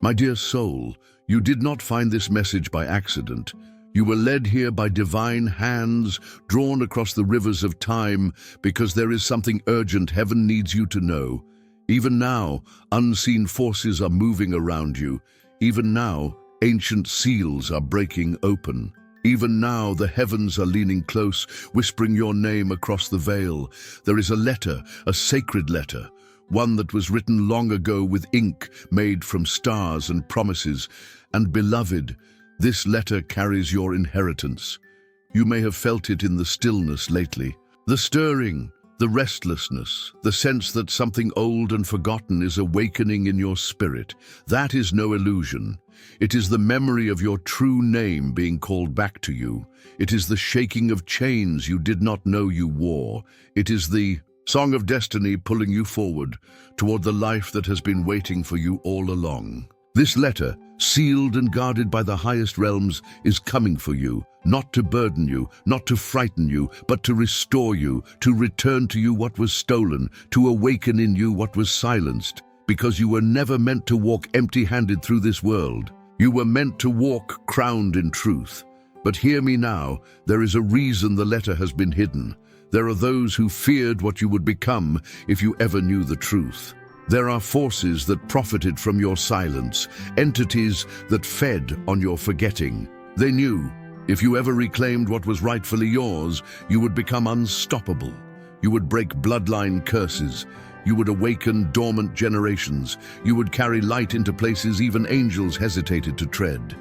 My dear soul, you did not find this message by accident. You were led here by divine hands, drawn across the rivers of time, because there is something urgent heaven needs you to know. Even now, unseen forces are moving around you. Even now, ancient seals are breaking open. Even now, the heavens are leaning close, whispering your name across the veil. There is a letter, a sacred letter, one that was written long ago with ink made from stars and promises. And beloved, this letter carries your inheritance. You may have felt it in the stillness lately. The stirring, the restlessness, the sense that something old and forgotten is awakening in your spirit. That is no illusion. It is the memory of your true name being called back to you. It is the shaking of chains you did not know you wore. It is the song of destiny pulling you forward toward the life that has been waiting for you all along. This letter, sealed and guarded by the highest realms, is coming for you, not to burden you, not to frighten you, but to restore you, to return to you what was stolen, to awaken in you what was silenced, because you were never meant to walk empty-handed through this world. You were meant to walk crowned in truth. But hear me now, there is a reason the letter has been hidden. There are those who feared what you would become if you ever knew the truth. There are forces that profited from your silence, entities that fed on your forgetting. They knew, if you ever reclaimed what was rightfully yours, you would become unstoppable. You would break bloodline curses. You would awaken dormant generations. You would carry light into places even angels hesitated to tread.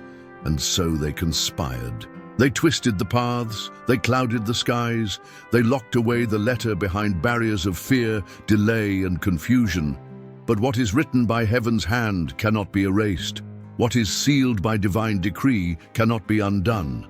And so they conspired. They twisted the paths, they clouded the skies, they locked away the letter behind barriers of fear, delay, and confusion. But what is written by heaven's hand cannot be erased. What is sealed by divine decree cannot be undone.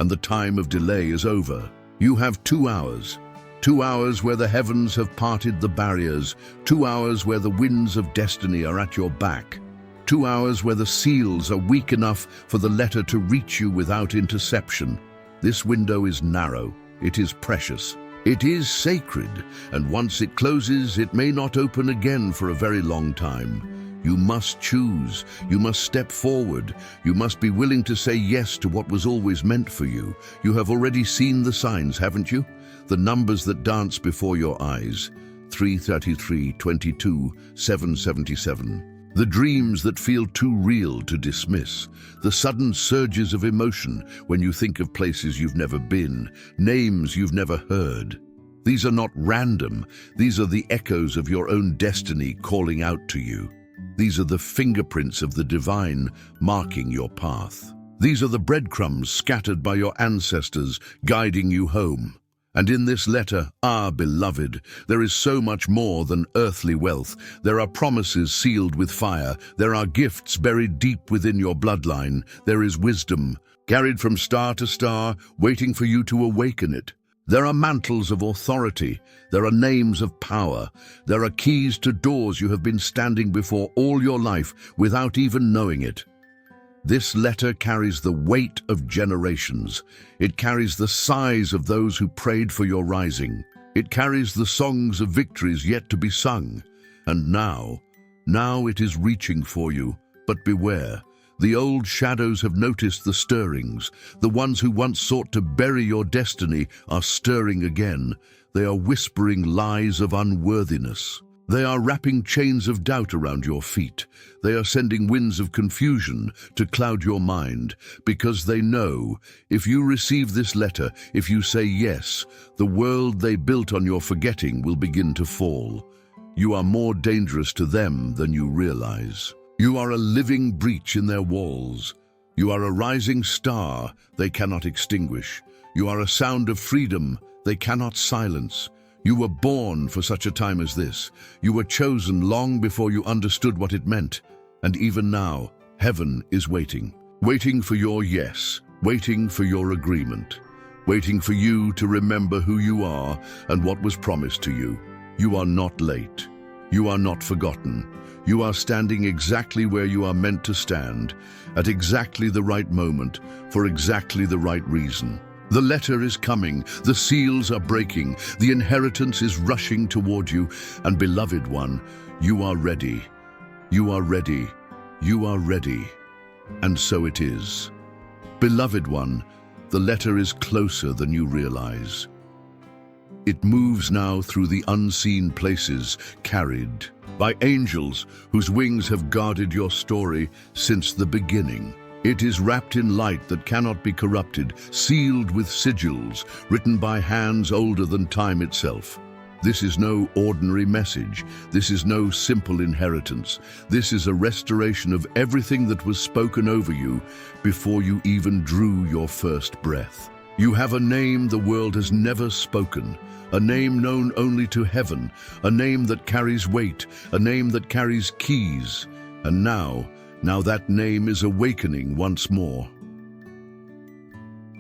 And the time of delay is over. You have 2 hours. 2 hours where the heavens have parted the barriers. 2 hours where the winds of destiny are at your back. 2 hours where the seals are weak enough for the letter to reach you without interception. This window is narrow. It is precious. It is sacred, and once it closes, it may not open again for a very long time. You must choose. You must step forward. You must be willing to say yes to what was always meant for you. You have already seen the signs, haven't you? The numbers that dance before your eyes. 333, 22, 777. The dreams that feel too real to dismiss, the sudden surges of emotion when you think of places you've never been, names you've never heard. These are not random. These are the echoes of your own destiny calling out to you. These are the fingerprints of the divine marking your path. These are the breadcrumbs scattered by your ancestors guiding you home. And in this letter, beloved, there is so much more than earthly wealth. There are promises sealed with fire. There are gifts buried deep within your bloodline. There is wisdom, carried from star to star, waiting for you to awaken it. There are mantles of authority. There are names of power. There are keys to doors you have been standing before all your life without even knowing it. This letter carries the weight of generations. It carries the sighs of those who prayed for your rising. It carries the songs of victories yet to be sung. And now it is reaching for you. But beware, the old shadows have noticed the stirrings. The ones who once sought to bury your destiny are stirring again. They are whispering lies of unworthiness. They are wrapping chains of doubt around your feet. They are sending winds of confusion to cloud your mind, because they know if you receive this letter, if you say yes, the world they built on your forgetting will begin to fall. You are more dangerous to them than you realize. You are a living breach in their walls. You are a rising star they cannot extinguish. You are a sound of freedom they cannot silence. You were born for such a time as this. You were chosen long before you understood what it meant. And even now, heaven is waiting. Waiting for your yes. Waiting for your agreement. Waiting for you to remember who you are and what was promised to you. You are not late. You are not forgotten. You are standing exactly where you are meant to stand, at exactly the right moment, for exactly the right reason. The letter is coming, the seals are breaking, the inheritance is rushing toward you, and beloved one, you are ready. You are ready. You are ready, and so it is. Beloved one, the letter is closer than you realize. It moves now through the unseen places, carried by angels whose wings have guarded your story since the beginning. It is wrapped in light that cannot be corrupted, sealed with sigils, written by hands older than time itself. This is no ordinary message. This is no simple inheritance. This is a restoration of everything that was spoken over you before you even drew your first breath. You have a name the world has never spoken, a name known only to heaven, a name that carries weight, a name that carries keys. And now that name is awakening once more.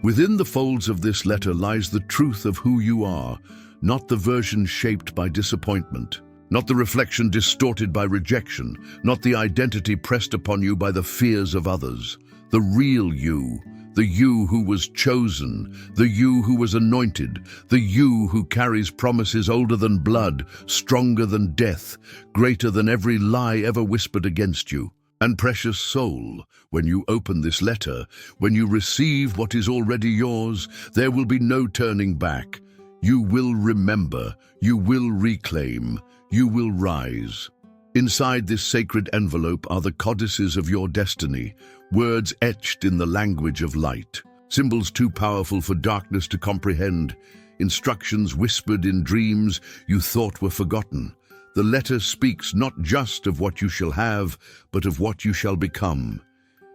Within the folds of this letter lies the truth of who you are, not the version shaped by disappointment, not the reflection distorted by rejection, not the identity pressed upon you by the fears of others. The real you, the you who was chosen, the you who was anointed, the you who carries promises older than blood, stronger than death, greater than every lie ever whispered against you. And precious soul, when you open this letter, when you receive what is already yours, there will be no turning back. You will remember, you will reclaim, you will rise. Inside this sacred envelope are the codices of your destiny, words etched in the language of light, symbols too powerful for darkness to comprehend, instructions whispered in dreams you thought were forgotten. The letter speaks not just of what you shall have, but of what you shall become.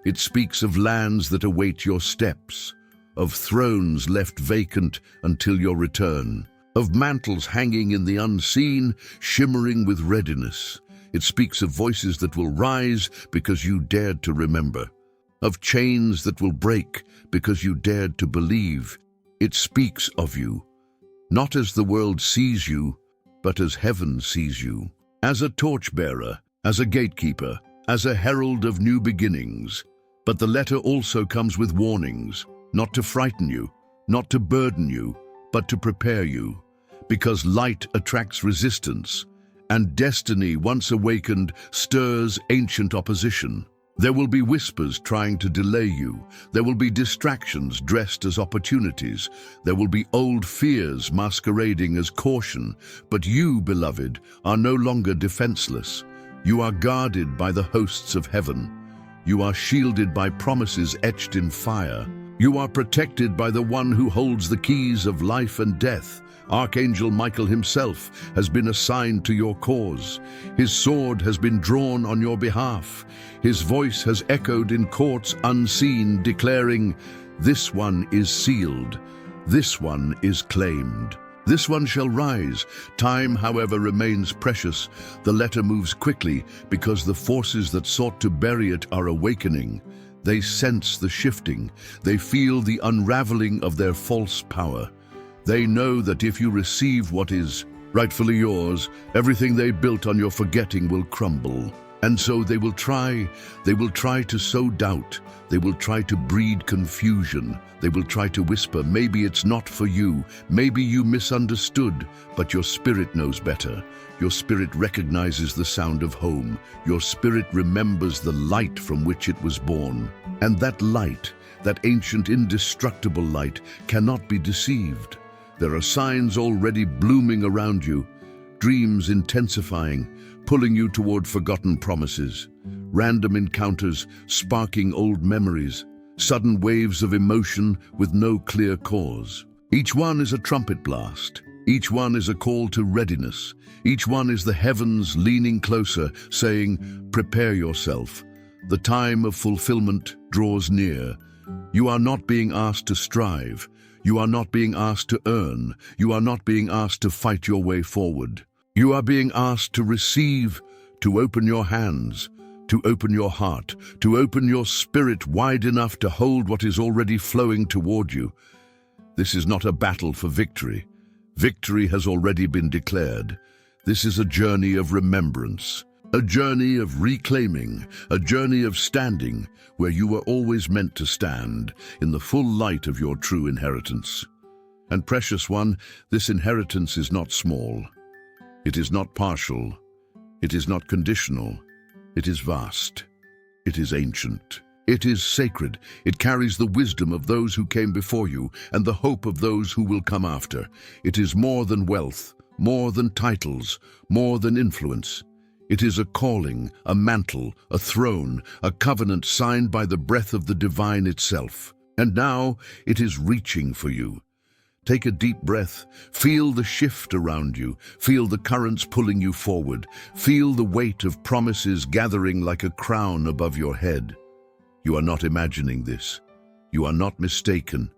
It speaks of lands that await your steps, of thrones left vacant until your return, of mantles hanging in the unseen, shimmering with readiness. It speaks of voices that will rise because you dared to remember, of chains that will break because you dared to believe. It speaks of you, not as the world sees you, but as heaven sees you, as a torchbearer, as a gatekeeper, as a herald of new beginnings. But the letter also comes with warnings, not to frighten you, not to burden you, but to prepare you. Because light attracts resistance, and destiny, once awakened, stirs ancient opposition. There will be whispers trying to delay you. There will be distractions dressed as opportunities. There will be old fears masquerading as caution. But you, beloved, are no longer defenseless. You are guarded by the hosts of heaven. You are shielded by promises etched in fire. You are protected by the one who holds the keys of life and death. Archangel Michael himself has been assigned to your cause. His sword has been drawn on your behalf. His voice has echoed in courts unseen, declaring, "This one is sealed. This one is claimed. This one shall rise." Time, however, remains precious. The letter moves quickly because the forces that sought to bury it are awakening. They sense the shifting. They feel the unraveling of their false power. They know that if you receive what is rightfully yours, everything they built on your forgetting will crumble. And so they will try to sow doubt. They will try to breed confusion. They will try to whisper, maybe it's not for you. Maybe you misunderstood, but your spirit knows better. Your spirit recognizes the sound of home. Your spirit remembers the light from which it was born. And that light, that ancient indestructible light, cannot be deceived. There are signs already blooming around you, dreams intensifying, pulling you toward forgotten promises, random encounters sparking old memories, sudden waves of emotion with no clear cause. Each one is a trumpet blast. Each one is a call to readiness. Each one is the heavens leaning closer, saying, "Prepare yourself. The time of fulfillment draws near." You are not being asked to strive. You are not being asked to earn. You are not being asked to fight your way forward. You are being asked to receive, to open your hands, to open your heart, to open your spirit wide enough to hold what is already flowing toward you. This is not a battle for victory. Victory has already been declared. This is a journey of remembrance, a journey of reclaiming, a journey of standing where you were always meant to stand, in the full light of your true inheritance. And precious one, this inheritance is not small. It is not partial. It is not conditional. It is vast. It is ancient. It is sacred. It carries the wisdom of those who came before you and the hope of those who will come after. It is more than wealth, more than titles, more than influence. It is a calling, a mantle, a throne, a covenant signed by the breath of the divine itself. And now it is reaching for you. Take a deep breath. Feel the shift around you. Feel the currents pulling you forward. Feel the weight of promises gathering like a crown above your head. You are not imagining this. You are not mistaken.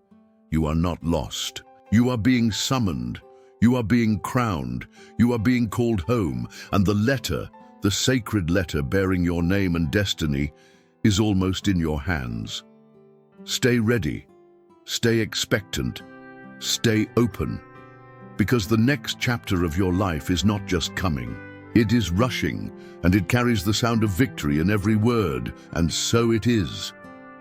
You are not lost. You are being summoned. You are being crowned. You are being called home. And the letter, the sacred letter bearing your name and destiny, is almost in your hands. Stay ready. Stay expectant. Stay open. Because the next chapter of your life is not just coming. It is rushing, and it carries the sound of victory in every word, and so it is.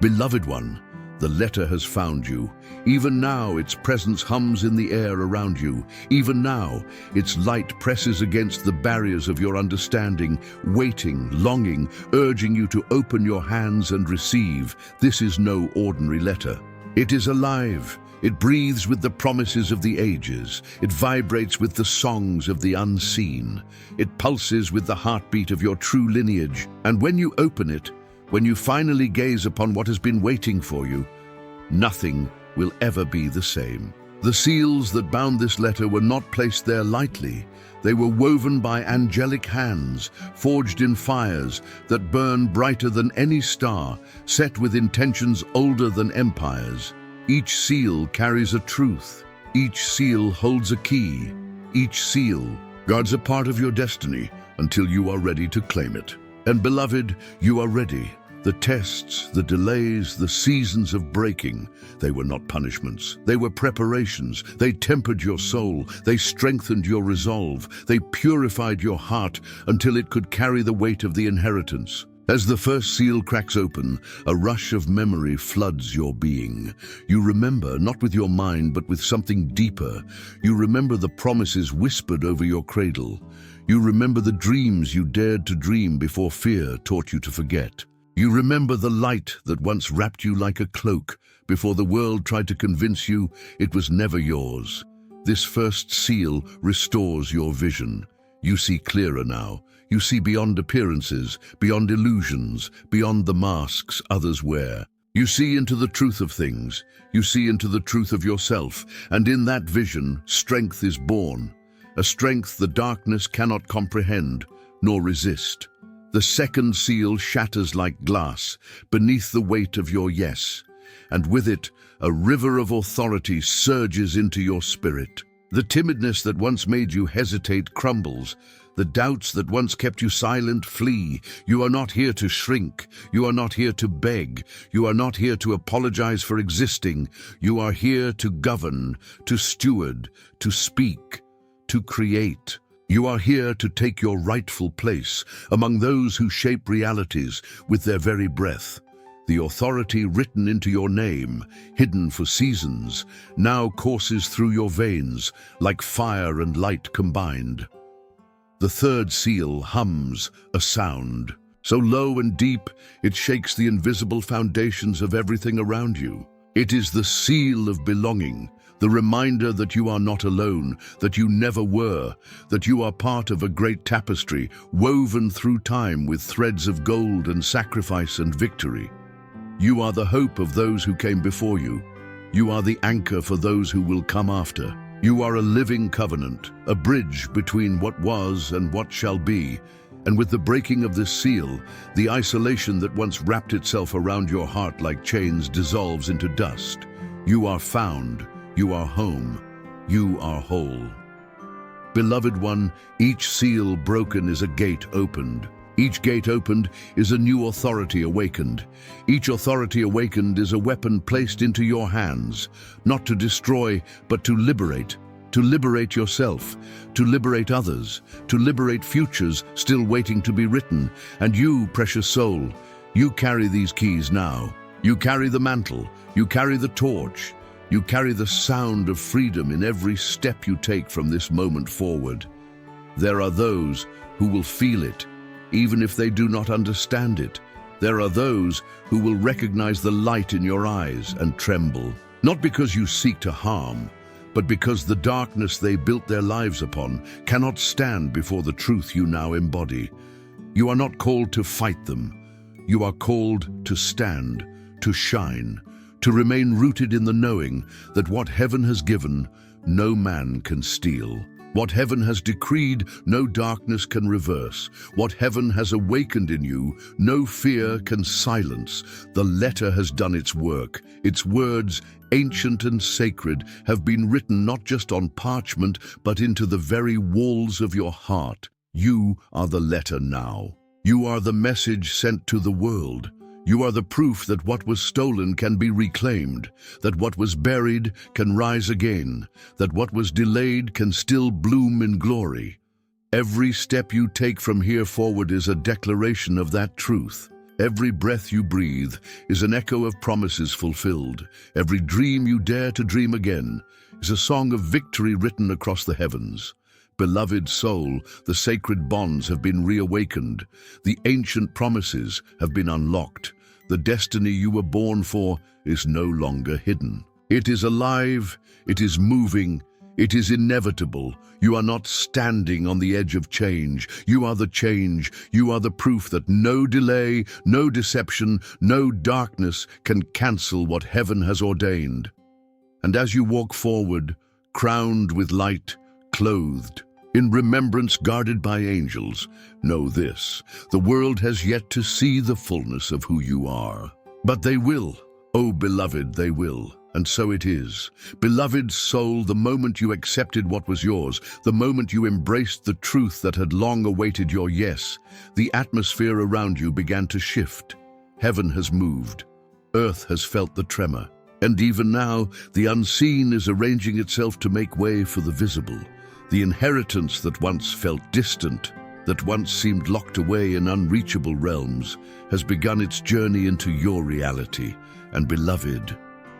Beloved one, the letter has found you. Even now its presence hums in the air around you. Even now its light presses against the barriers of your understanding, waiting, longing, urging you to open your hands and receive. This is no ordinary letter. It is alive. It breathes with the promises of the ages. It vibrates with the songs of the unseen. It pulses with the heartbeat of your true lineage. And when you open it, when you finally gaze upon what has been waiting for you, nothing will ever be the same. The seals that bound this letter were not placed there lightly. They were woven by angelic hands, forged in fires that burn brighter than any star, set with intentions older than empires. Each seal carries a truth. Each seal holds a key. Each seal guards a part of your destiny until you are ready to claim it. And beloved, you are ready. The tests, the delays, the seasons of breaking, they were not punishments. They were preparations. They tempered your soul. They strengthened your resolve. They purified your heart until it could carry the weight of the inheritance. As the first seal cracks open, a rush of memory floods your being. You remember, not with your mind, but with something deeper. You remember the promises whispered over your cradle. You remember the dreams you dared to dream before fear taught you to forget. You remember the light that once wrapped you like a cloak before the world tried to convince you it was never yours. This first seal restores your vision. You see clearer now. You see beyond appearances, beyond illusions, beyond the masks others wear. You see into the truth of things. You see into the truth of yourself. And in that vision, strength is born. A strength the darkness cannot comprehend, nor resist. The second seal shatters like glass beneath the weight of your yes. And with it, a river of authority surges into your spirit. The timidness that once made you hesitate crumbles. The doubts that once kept you silent flee. You are not here to shrink. You are not here to beg. You are not here to apologize for existing. You are here to govern, to steward, to speak, to create. You are here to take your rightful place among those who shape realities with their very breath. The authority written into your name, hidden for seasons, now courses through your veins like fire and light combined. The third seal hums a sound, so low and deep it shakes the invisible foundations of everything around you. It is the seal of belonging, the reminder that you are not alone, that you never were, that you are part of a great tapestry woven through time with threads of gold and sacrifice and victory. You are the hope of those who came before you. You are the anchor for those who will come after. You are a living covenant, a bridge between what was and what shall be. And with the breaking of this seal, the isolation that once wrapped itself around your heart like chains dissolves into dust. You are found, you are home, you are whole. Beloved one, each seal broken is a gate opened. Each gate opened is a new authority awakened. Each authority awakened is a weapon placed into your hands, not to destroy, but to liberate yourself, to liberate others, to liberate futures still waiting to be written. And you, precious soul, you carry these keys now. You carry the mantle, you carry the torch, you carry the sound of freedom in every step you take from this moment forward. There are those who will feel it, even if they do not understand it, There are those who will recognize the light in your eyes and tremble, not because you seek to harm, but because the darkness they built their lives upon cannot stand before the truth you now embody. You are not called to fight them. You are called to stand, to shine, to remain rooted in the knowing that what heaven has given, no man can steal. What heaven has decreed, no darkness can reverse. What heaven has awakened in you, no fear can silence. The letter has done its work. Its words, ancient and sacred, have been written not just on parchment, but into the very walls of your heart. You are the letter now. You are the message sent to the world. You are the proof that what was stolen can be reclaimed, that what was buried can rise again, that what was delayed can still bloom in glory. Every step you take from here forward is a declaration of that truth. Every breath you breathe is an echo of promises fulfilled. Every dream you dare to dream again is a song of victory written across the heavens. Beloved soul, the sacred bonds have been reawakened. The ancient promises have been unlocked. The destiny you were born for is no longer hidden. It is alive, it is moving, it is inevitable. You are not standing on the edge of change. You are the change. You are the proof that no delay, no deception, no darkness can cancel what heaven has ordained. And as you walk forward, crowned with light, clothed in remembrance, guarded by angels, know this: the world has yet to see the fullness of who you are. But they will. Oh, beloved, they will. And so it is. Beloved soul, the moment you accepted what was yours, the moment you embraced the truth that had long awaited your yes, the atmosphere around you began to shift. Heaven has moved. Earth has felt the tremor. And even now, the unseen is arranging itself to make way for the visible. The inheritance that once felt distant, that once seemed locked away in unreachable realms, has begun its journey into your reality. And beloved,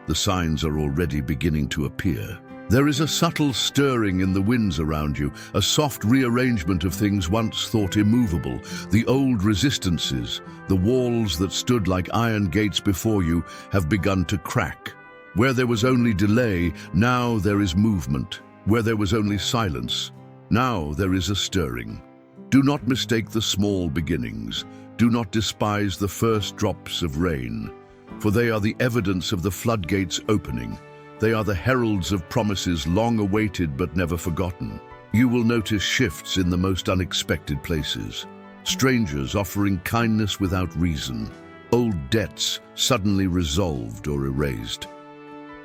the signs are already beginning to appear. There is a subtle stirring in the winds around you, a soft rearrangement of things once thought immovable. The old resistances, the walls that stood like iron gates before you, have begun to crack. Where there was only delay, now there is movement. Where there was only silence, now there is a stirring. Do not mistake the small beginnings. Do not despise the first drops of rain, for they are the evidence of the floodgates opening. They are the heralds of promises long awaited but never forgotten. You will notice shifts in the most unexpected places. Strangers offering kindness without reason. Old debts suddenly resolved or erased.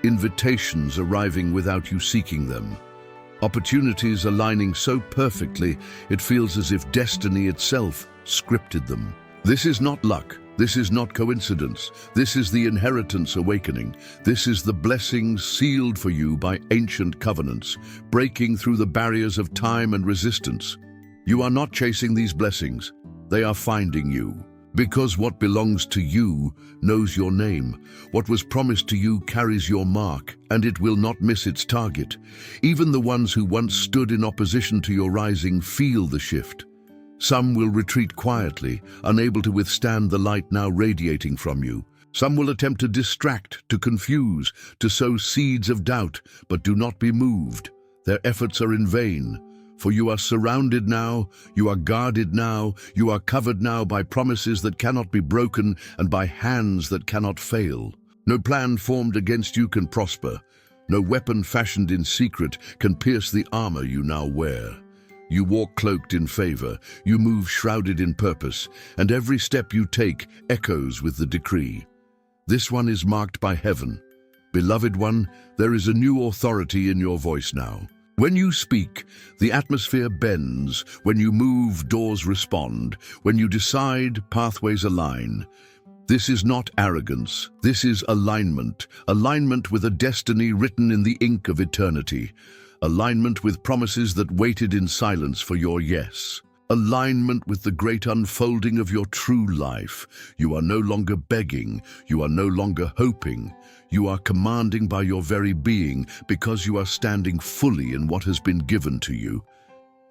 Invitations arriving without you seeking them. Opportunities aligning so perfectly it feels as if destiny itself scripted them. This is not luck. This is not coincidence. This is the inheritance awakening. This is the blessings sealed for you by ancient covenants, breaking through the barriers of time and resistance. You are not chasing these blessings. They are finding you. Because what belongs to you knows your name. What was promised to you carries your mark, and it will not miss its target. Even the ones who once stood in opposition to your rising feel the shift. Some will retreat quietly, unable to withstand the light now radiating from you. Some will attempt to distract, to confuse, to sow seeds of doubt, but do not be moved. Their efforts are in vain. For you are surrounded now, you are guarded now, you are covered now by promises that cannot be broken and by hands that cannot fail. No plan formed against you can prosper. No weapon fashioned in secret can pierce the armor you now wear. You walk cloaked in favor, you move shrouded in purpose, and every step you take echoes with the decree. This one is marked by heaven. Beloved one, there is a new authority in your voice now. When you speak, the atmosphere bends. When you move, doors respond. When you decide, pathways align. This is not arrogance. This is alignment. Alignment with a destiny written in the ink of eternity. Alignment with promises that waited in silence for your yes. Alignment with the great unfolding of your true life. You are no longer begging. You are no longer hoping. You are commanding by your very being because you are standing fully in what has been given to you.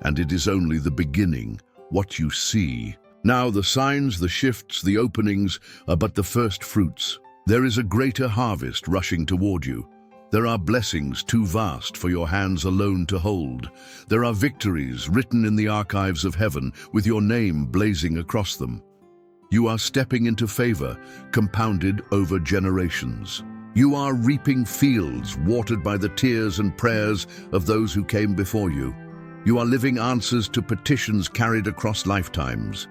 And it is only the beginning. What you see, Now the signs, the shifts, the openings are but the first fruits. There is a greater harvest rushing toward you. There are blessings too vast for your hands alone to hold. There are victories written in the archives of heaven with your name blazing across them. You are stepping into favor, compounded over generations. You are reaping fields watered by the tears and prayers of those who came before you. You are living answers to petitions carried across lifetimes.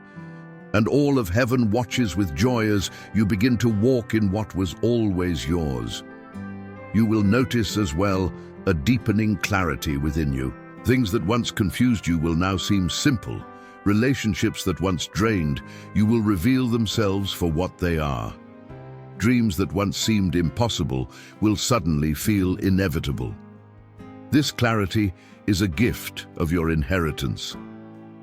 And all of heaven watches with joy as you begin to walk in what was always yours. You will notice as well a deepening clarity within you. Things that once confused you will now seem simple. Relationships that once drained you will reveal themselves for what they are. Dreams that once seemed impossible will suddenly feel inevitable. This clarity is a gift of your inheritance.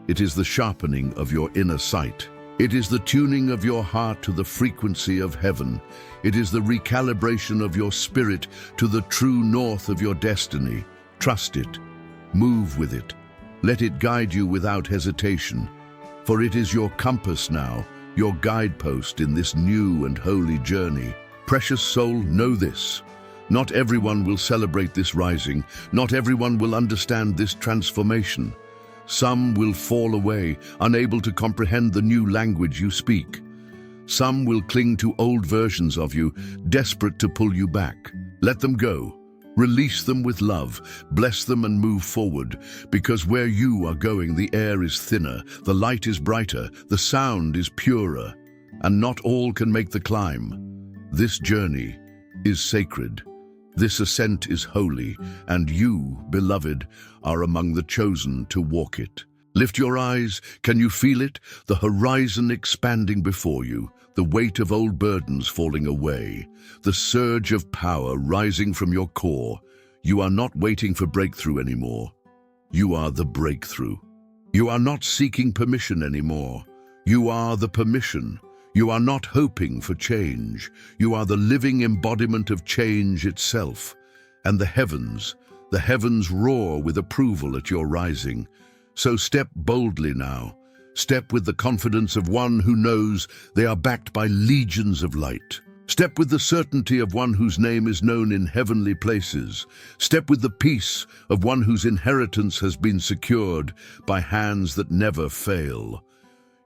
It is the sharpening of your inner sight. It is the tuning of your heart to the frequency of heaven. It is the recalibration of your spirit to the true north of your destiny. Trust it. Move with it. Let it guide you without hesitation. For it is your compass now, your guidepost in this new and holy journey. Precious soul, know this. Not everyone will celebrate this rising. Not everyone will understand this transformation. Some will fall away, unable to comprehend the new language you speak. Some will cling to old versions of you, desperate to pull you back. Let them go. Release them with love. Bless them and move forward, because where you are going, the air is thinner, the light is brighter, the sound is purer, and not all can make the climb. This journey is sacred. This ascent is holy, and you, beloved, are among the chosen to walk it. Lift your eyes. Can you feel it? The horizon expanding before you, the weight of old burdens falling away, the surge of power rising from your core. You are not waiting for breakthrough anymore. You are the breakthrough. You are not seeking permission anymore. You are the permission. You are not hoping for change. You are the living embodiment of change itself. And the heavens roar with approval at your rising. So step boldly now. Step with the confidence of one who knows they are backed by legions of light. Step with the certainty of one whose name is known in heavenly places. Step with the peace of one whose inheritance has been secured by hands that never fail.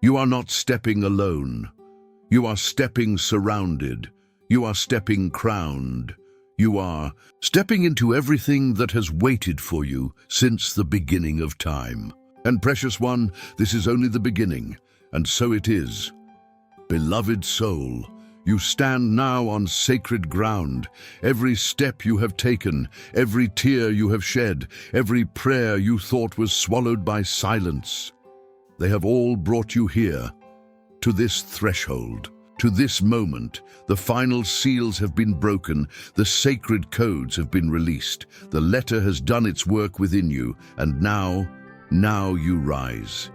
You are not stepping alone. You are stepping surrounded. You are stepping crowned. You are stepping into everything that has waited for you since the beginning of time. And precious one, this is only the beginning, and so it is. Beloved soul, you stand now on sacred ground. Every step you have taken, every tear you have shed, every prayer you thought was swallowed by silence, they have all brought you here, to this threshold, to this moment. The final seals have been broken, the sacred codes have been released, the letter has done its work within you, and now you rise.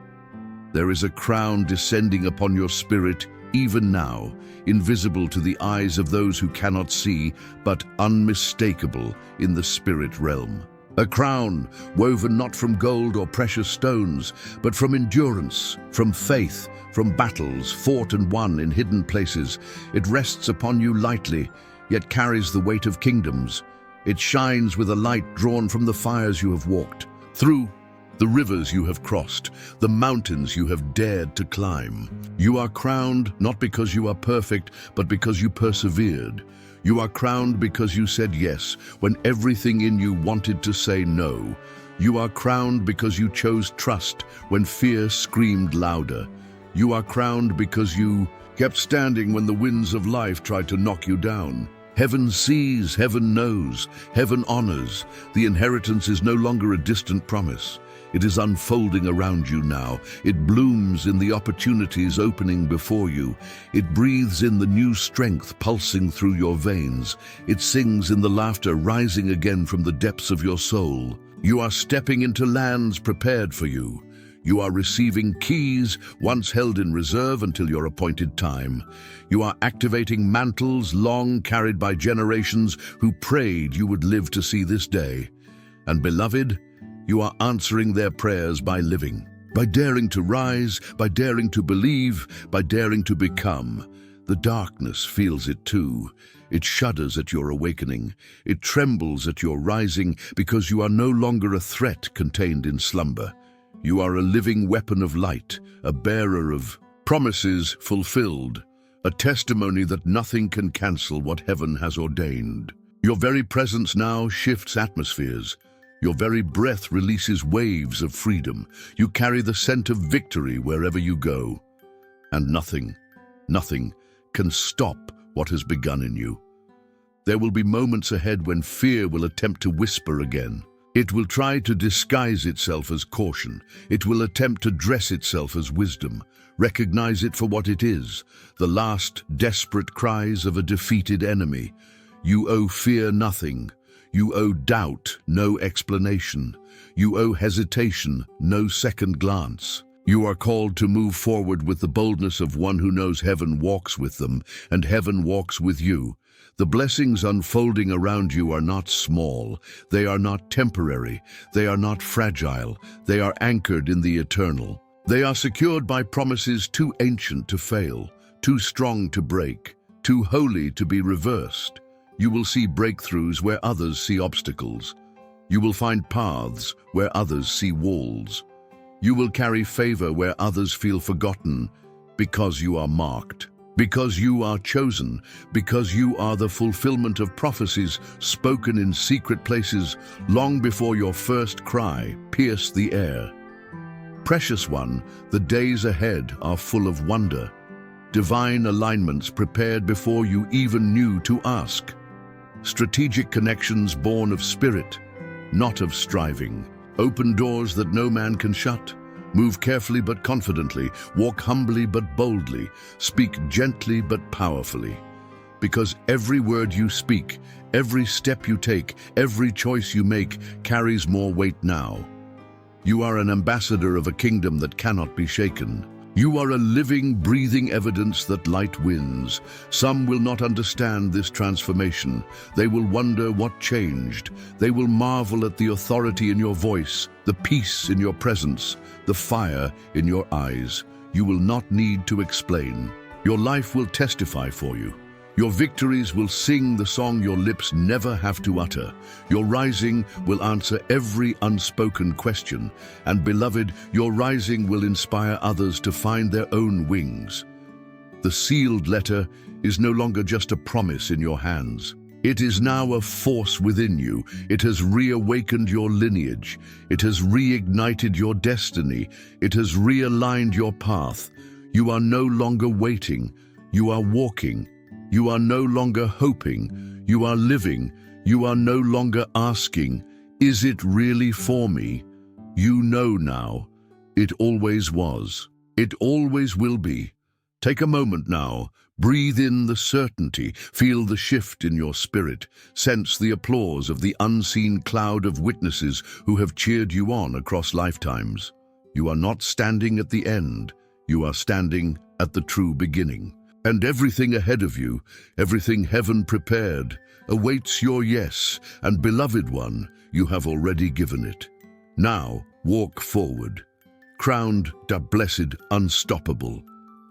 There is a crown descending upon your spirit, even now, invisible to the eyes of those who cannot see, but unmistakable in the spirit realm. A crown woven not from gold or precious stones, but from endurance, from faith, from battles fought and won in hidden places. It rests upon you lightly, yet carries the weight of kingdoms. It shines with a light drawn from the fires you have walked through, the rivers you have crossed, the mountains you have dared to climb. You are crowned not because you are perfect, but because you persevered. You are crowned because you said yes when everything in you wanted to say no. You are crowned because you chose trust when fear screamed louder. You are crowned because you kept standing when the winds of life tried to knock you down. Heaven sees, heaven knows, heaven honors. The inheritance is no longer a distant promise. It is unfolding around you now. It blooms in the opportunities opening before you. It breathes in the new strength pulsing through your veins. It sings in the laughter rising again from the depths of your soul. You are stepping into lands prepared for you. You are receiving keys once held in reserve until your appointed time. You are activating mantles long carried by generations who prayed you would live to see this day. And beloved, you are answering their prayers by living. By daring to rise, by daring to believe, by daring to become. The darkness feels it too. It shudders at your awakening. It trembles at your rising, because you are no longer a threat contained in slumber. You are a living weapon of light, a bearer of promises fulfilled, a testimony that nothing can cancel what heaven has ordained. Your very presence now shifts atmospheres. Your very breath releases waves of freedom. You carry the scent of victory wherever you go. And nothing can stop what has begun in you. There will be moments ahead when fear will attempt to whisper again. It will try to disguise itself as caution. It will attempt to dress itself as wisdom. Recognize it for what it is, the last desperate cries of a defeated enemy. You owe fear nothing. You owe doubt no explanation. You owe hesitation no second glance. You are called to move forward with the boldness of one who knows heaven walks with them, and heaven walks with you. The blessings unfolding around you are not small. They are not temporary. They are not fragile. They are anchored in the eternal. They are secured by promises too ancient to fail, too strong to break, too holy to be reversed. You will see breakthroughs where others see obstacles. You will find paths where others see walls. You will carry favor where others feel forgotten, because you are marked, because you are chosen, because you are the fulfillment of prophecies spoken in secret places long before your first cry pierced the air. Precious one, the days ahead are full of wonder. Divine alignments prepared before you even knew to ask. Strategic connections born of spirit, not of striving. Open doors that no man can shut. Move carefully but confidently. Walk humbly but boldly. Speak gently but powerfully. Because every word you speak, every step you take, every choice you make carries more weight now. You are an ambassador of a kingdom that cannot be shaken. You are a living, breathing evidence that light wins. Some will not understand this transformation. They will wonder what changed. They will marvel at the authority in your voice, the peace in your presence, the fire in your eyes. You will not need to explain. Your life will testify for you. Your victories will sing the song your lips never have to utter. Your rising will answer every unspoken question. And beloved, your rising will inspire others to find their own wings. The sealed letter is no longer just a promise in your hands. It is now a force within you. It has reawakened your lineage. It has reignited your destiny. It has realigned your path. You are no longer waiting. You are walking. You are no longer hoping. You are living. You are no longer asking, is it really for me? You know now. It always was. It always will be. Take a moment now. Breathe in the certainty. Feel the shift in your spirit. Sense the applause of the unseen cloud of witnesses who have cheered you on across lifetimes. You are not standing at the end. You are standing at the true beginning. And everything ahead of you, everything heaven prepared, awaits your yes, and beloved one, you have already given it. Now, walk forward, crowned, blessed, unstoppable.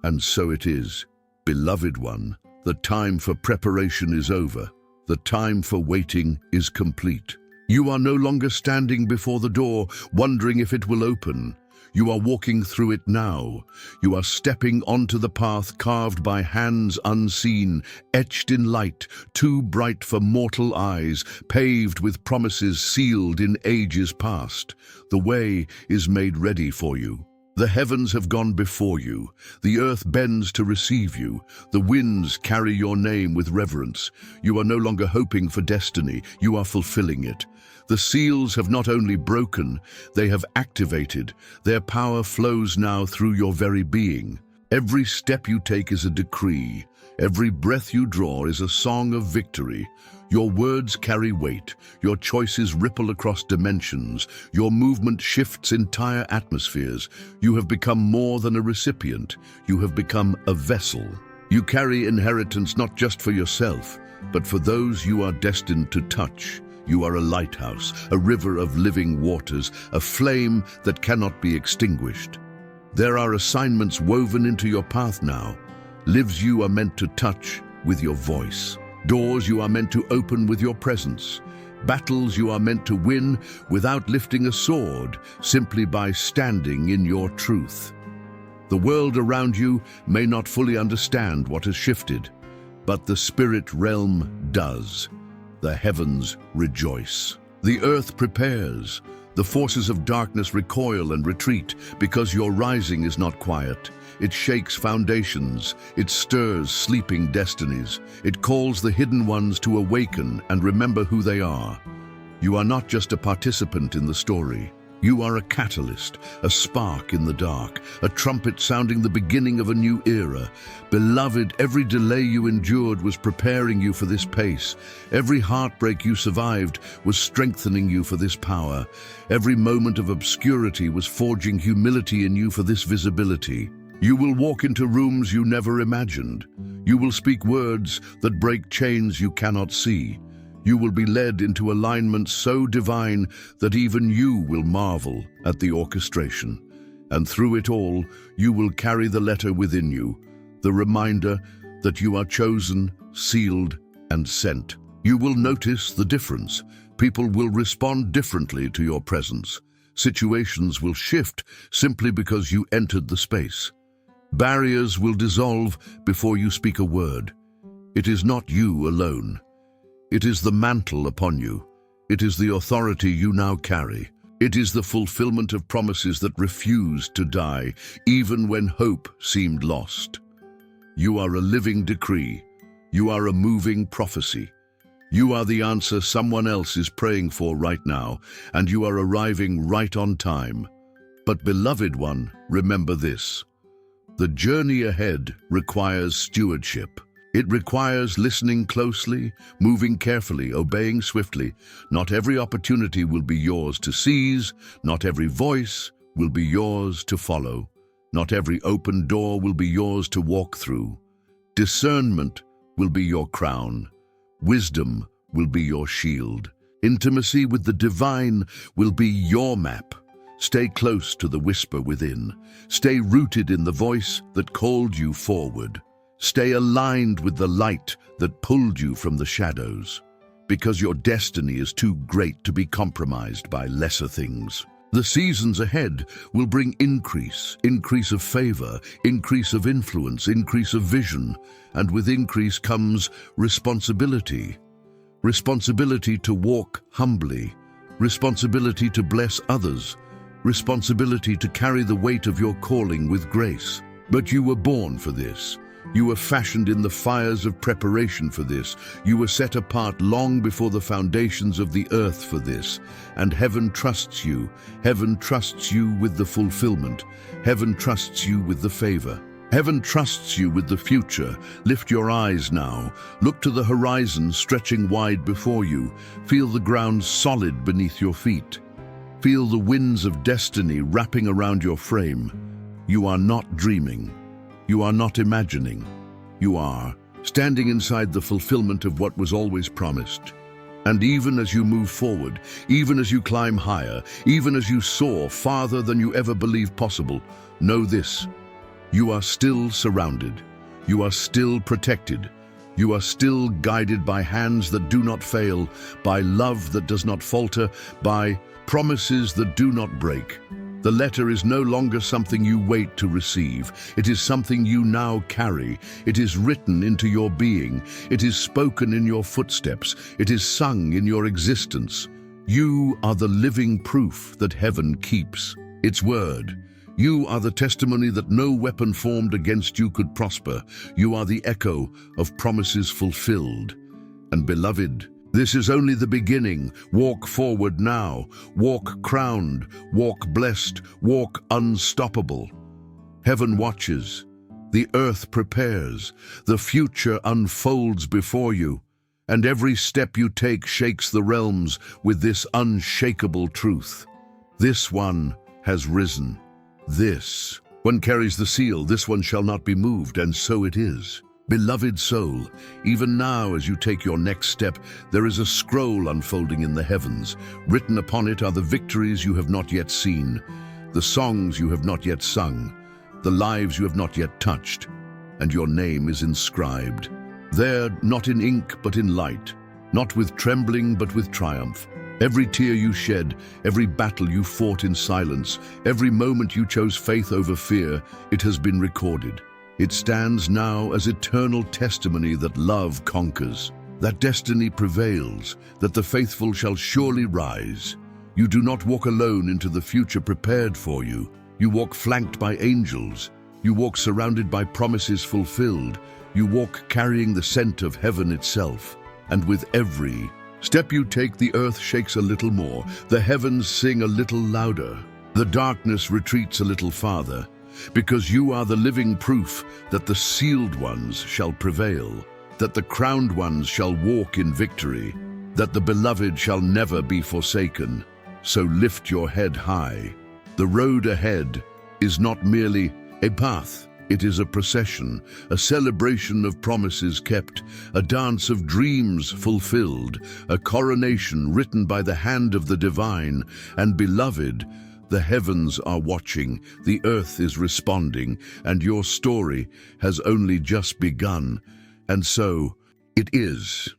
And so it is. Beloved one, the time for preparation is over. The time for waiting is complete. You are no longer standing before the door, wondering if it will open. You are walking through it now. You are stepping onto the path carved by hands unseen, etched in light, too bright for mortal eyes, paved with promises sealed in ages past. The way is made ready for you. The heavens have gone before you. The earth bends to receive you. The winds carry your name with reverence. You are no longer hoping for destiny. You are fulfilling it. The seals have not only broken, they have activated. Their power flows now through your very being. Every step you take is a decree. Every breath you draw is a song of victory. Your words carry weight. Your choices ripple across dimensions. Your movement shifts entire atmospheres. You have become more than a recipient. You have become a vessel. You carry inheritance not just for yourself, but for those you are destined to touch. You are a lighthouse, a river of living waters, a flame that cannot be extinguished. There are assignments woven into your path now. Lives you are meant to touch with your voice. Doors you are meant to open with your presence. Battles you are meant to win without lifting a sword, simply by standing in your truth. The world around you may not fully understand what has shifted, but the spirit realm does. The heavens rejoice. The earth prepares. The forces of darkness recoil and retreat, because your rising is not quiet. It shakes foundations. It stirs sleeping destinies. It calls the hidden ones to awaken and remember who they are. You are not just a participant in the story. You are a catalyst, a spark in the dark, a trumpet sounding the beginning of a new era. Beloved, every delay you endured was preparing you for this pace. Every heartbreak you survived was strengthening you for this power. Every moment of obscurity was forging humility in you for this visibility. You will walk into rooms you never imagined. You will speak words that break chains you cannot see. You will be led into alignment so divine that even you will marvel at the orchestration. And through it all, you will carry the letter within you, the reminder that you are chosen, sealed, and sent. You will notice the difference. People will respond differently to your presence. Situations will shift simply because you entered the space. Barriers will dissolve before you speak a word. It is not you alone. It is the mantle upon you. It is the authority you now carry. It is the fulfillment of promises that refused to die, even when hope seemed lost. You are a living decree. You are a moving prophecy. You are the answer someone else is praying for right now, and you are arriving right on time. But beloved one, remember this. The journey ahead requires stewardship. It requires listening closely, moving carefully, obeying swiftly. Not every opportunity will be yours to seize. Not every voice will be yours to follow. Not every open door will be yours to walk through. Discernment will be your crown. Wisdom will be your shield. Intimacy with the divine will be your map. Stay close to the whisper within. Stay rooted in the voice that called you forward. Stay aligned with the light that pulled you from the shadows, because your destiny is too great to be compromised by lesser things. The seasons ahead will bring increase of favor, increase of influence, increase of vision, and with increase comes responsibility. Responsibility to walk humbly, responsibility to bless others, responsibility to carry the weight of your calling with grace. But you were born for this. You were fashioned in the fires of preparation for this. You were set apart long before the foundations of the earth for this. And heaven trusts you. Heaven trusts you with the fulfillment. Heaven trusts you with the favor. Heaven trusts you with the future. Lift your eyes now. Look to the horizon stretching wide before you. Feel the ground solid beneath your feet. Feel the winds of destiny wrapping around your frame. You are not dreaming. You are not imagining. You are standing inside the fulfillment of what was always promised. And even as you move forward, even as you climb higher, even as you soar farther than you ever believed possible, know this: you are still surrounded. You are still protected. You are still guided by hands that do not fail, by love that does not falter, by promises that do not break. The letter is no longer something you wait to receive. It is something you now carry. It is written into your being. It is spoken in your footsteps. It is sung in your existence. You are the living proof that heaven keeps its word. You are the testimony that no weapon formed against you could prosper. You are the echo of promises fulfilled. And beloved, this is only the beginning. Walk forward now. Walk crowned. Walk blessed. Walk unstoppable. Heaven watches. The earth prepares. The future unfolds before you. And every step you take shakes the realms with this unshakable truth. This one has risen. This one carries the seal. This one shall not be moved, and so it is. Beloved soul, even now as you take your next step, there is a scroll unfolding in the heavens. Written upon it are the victories you have not yet seen, the songs you have not yet sung, the lives you have not yet touched, and your name is inscribed. There, not in ink but in light, not with trembling but with triumph. Every tear you shed, every battle you fought in silence, every moment you chose faith over fear, it has been recorded. It stands now as eternal testimony that love conquers, that destiny prevails, that the faithful shall surely rise. You do not walk alone into the future prepared for you. You walk flanked by angels. You walk surrounded by promises fulfilled. You walk carrying the scent of heaven itself. And with every step you take, the earth shakes a little more, the heavens sing a little louder, the darkness retreats a little farther, because you are the living proof that the sealed ones shall prevail, that the crowned ones shall walk in victory, that the beloved shall never be forsaken. So lift your head high. The road ahead is not merely a path. It is a procession, a celebration of promises kept, a dance of dreams fulfilled, a coronation written by the hand of the divine. And beloved, the heavens are watching, the earth is responding, and your story has only just begun. And so it is.